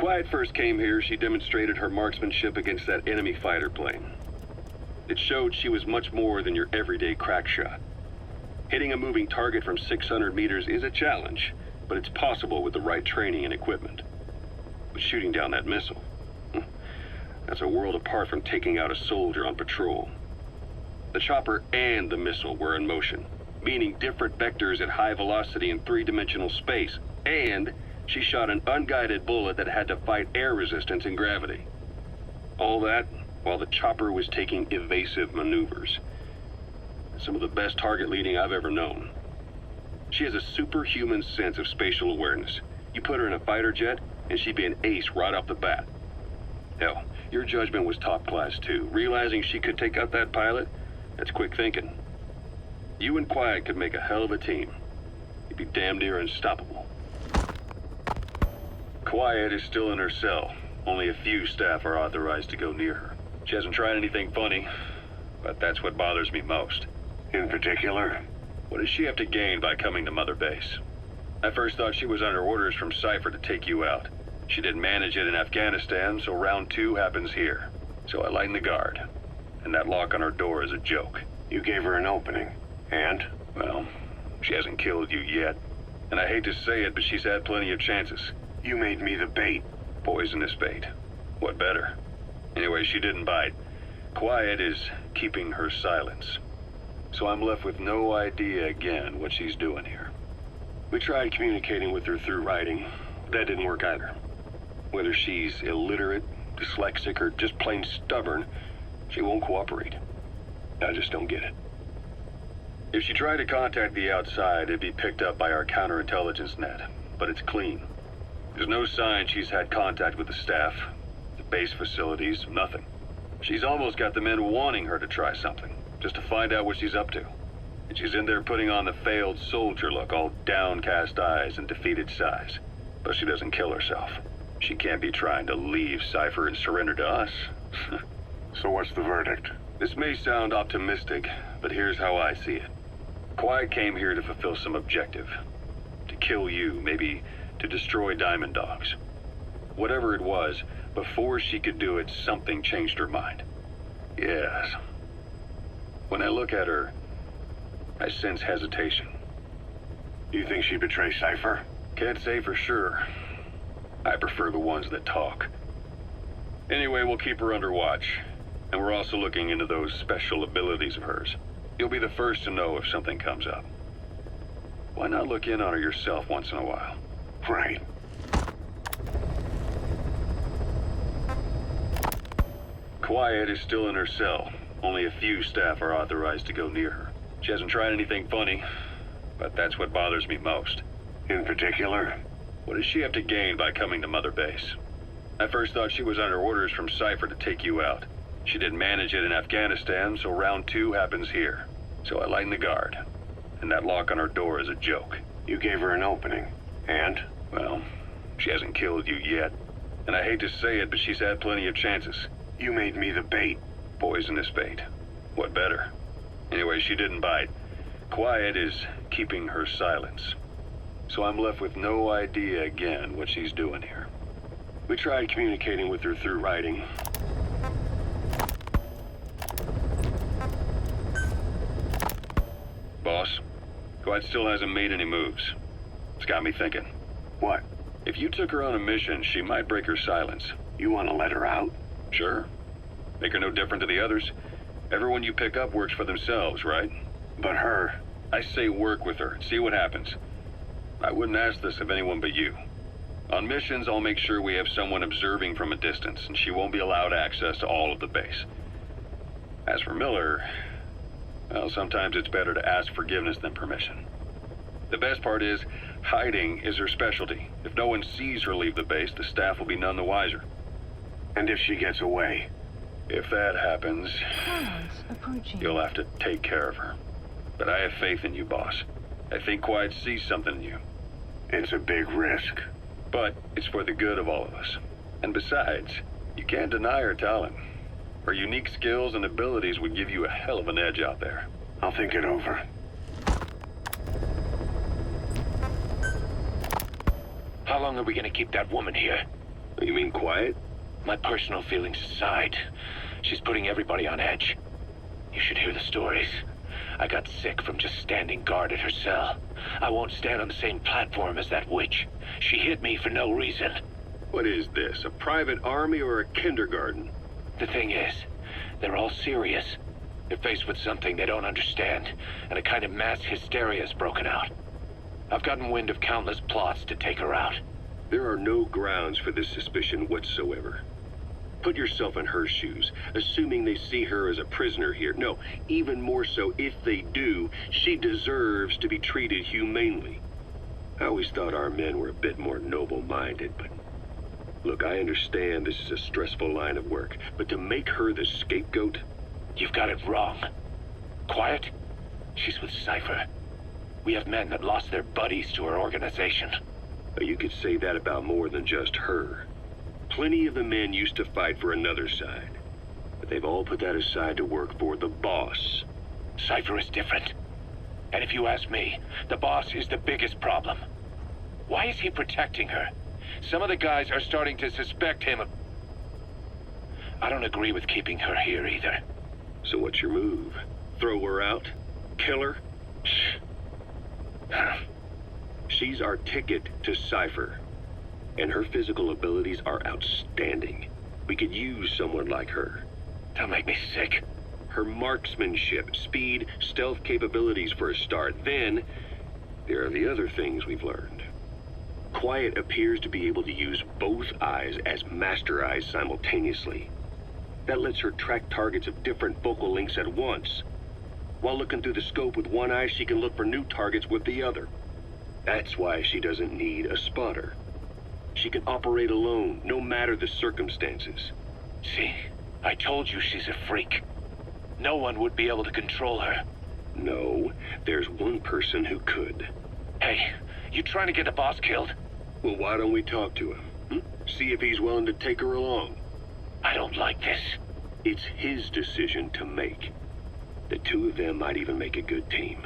Quiet first came here, she demonstrated her marksmanship against that enemy fighter plane. It showed she was much more than your everyday crack shot. Hitting a moving target from 600 meters is a challenge, but it's possible with the right training and equipment. But shooting down that missile, that's a world apart from taking out a soldier on patrol. The chopper and the missile were in motion, meaning different vectors at high velocity in three-dimensional space, and she shot an unguided bullet that had to fight air resistance and gravity. All that while the chopper was taking evasive maneuvers. Some of the best target leading I've ever known. She has a superhuman sense of spatial awareness. You put her in a fighter jet, and she'd be an ace right off the bat. Hell, your judgment was top class too. Realizing she could take out that pilot, that's quick thinking. You and Quiet could make a hell of a team. You'd be damn near unstoppable. Quiet is still in her cell. Only a few staff are authorized to go near her. She hasn't tried anything funny, but that's what bothers me most. In particular? What does she have to gain by coming to Mother Base? I first thought she was under orders from Cypher to take you out. She didn't manage it in Afghanistan, so round 2 happens here. So I lighten the guard. And that lock on her door is a joke. You gave her an opening. And? Well, she hasn't killed you yet. And I hate to say it, but she's had plenty of chances. You made me the bait. Poisonous bait. What better? Anyway, she didn't bite. Quiet is keeping her silence. So I'm left with no idea again what she's doing here. We tried communicating with her through writing. That didn't work either. Whether she's illiterate, dyslexic, or just plain stubborn, she won't cooperate. I just don't get it. If she tried to contact the outside, it'd be picked up by our counterintelligence net, but it's clean. There's no sign she's had contact with the staff, the base facilities, nothing. She's almost got the men wanting her to try something, just to find out what she's up to. And she's in there putting on the failed soldier look, all downcast eyes and defeated sighs. But she doesn't kill herself. She can't be trying to leave Cypher and surrender to us. So what's the verdict? This may sound optimistic, but here's how I see it. Quiet came here to fulfill some objective. To kill you, maybe to destroy Diamond Dogs. Whatever it was, before she could do it, something changed her mind. Yes. When I look at her, I sense hesitation. You think she betrayed Cypher? Can't say for sure. I prefer the ones that talk. Anyway, we'll keep her under watch. And we're also looking into those special abilities of hers. You'll be the first to know if something comes up. Why not look in on her yourself once in a while? Right. Quiet is still in her cell. Only a few staff are authorized to go near her. She hasn't tried anything funny, but that's what bothers me most. In particular? What does she have to gain by coming to Mother Base? I first thought she was under orders from Cypher to take you out. She didn't manage it in Afghanistan, so round 2 happens here. So I lighten the guard. And that lock on her door is a joke. You gave her an opening. And? Well, she hasn't killed you yet. And I hate to say it, but she's had plenty of chances. You made me the bait. Poisonous bait. What better? Anyway, she didn't bite. Quiet is keeping her silence. So I'm left with no idea again what she's doing here. We tried communicating with her through writing. Boss, Quiet still hasn't made any moves. It's got me thinking. What? If you took her on a mission, she might break her silence. You want to let her out? Sure. Make her no different to the others. Everyone you pick up works for themselves, right? But her? I say work with her, see what happens. I wouldn't ask this of anyone but you. On missions, I'll make sure we have someone observing from a distance, and she won't be allowed access to all of the base. As for Miller, well, sometimes it's better to ask forgiveness than permission. The best part is, hiding is her specialty. If no one sees her leave the base, the staff will be none the wiser. And if she gets away? If that happens, approaching. You'll have to take care of her. But I have faith in you, boss. I think Quiet sees something in you. It's a big risk. But it's for the good of all of us. And besides, you can't deny her talent. Her unique skills and abilities would give you a hell of an edge out there. I'll think it over. How long are we gonna keep that woman here? You mean quiet? My personal feelings aside, she's putting everybody on edge. You should hear the stories. I got sick from just standing guard at her cell. I won't stand on the same platform as that witch. She hit me for no reason. What is this, a private army or a kindergarten? The thing is, they're all serious. They're faced with something they don't understand, and a kind of mass hysteria has broken out. I've gotten wind of countless plots to take her out. There are no grounds for this suspicion whatsoever. Put yourself in her shoes, assuming they see her as a prisoner here. No, even more so, if they do, she deserves to be treated humanely. I always thought our men were a bit more noble-minded, but... Look, I understand this is a stressful line of work, but to make her the scapegoat... You've got it wrong. Quiet? She's with Cypher. We have men that lost their buddies to her organization. You could say that about more than just her. Plenty of the men used to fight for another side, but they've all put that aside to work for the boss. Cypher is different. And if you ask me, the boss is the biggest problem. Why is he protecting her? Some of the guys are starting to suspect him of... I don't agree with keeping her here either. So what's your move? Throw her out? Kill her? She's our ticket to Cypher, and her physical abilities are outstanding. We could use someone like her. Don't make me sick. Her marksmanship, speed, stealth capabilities for a start. Then, there are the other things we've learned. Quiet appears to be able to use both eyes as master eyes simultaneously. That lets her track targets of different focal lengths at once. While looking through the scope with one eye, she can look for new targets with the other. That's why she doesn't need a spotter. She can operate alone, no matter the circumstances. See, I told you she's a freak. No one would be able to control her. No, there's one person who could. Hey, you trying to get the boss killed? Well, why don't we talk to him? See if he's willing to take her along. I don't like this. It's his decision to make. The two of them might even make a good team.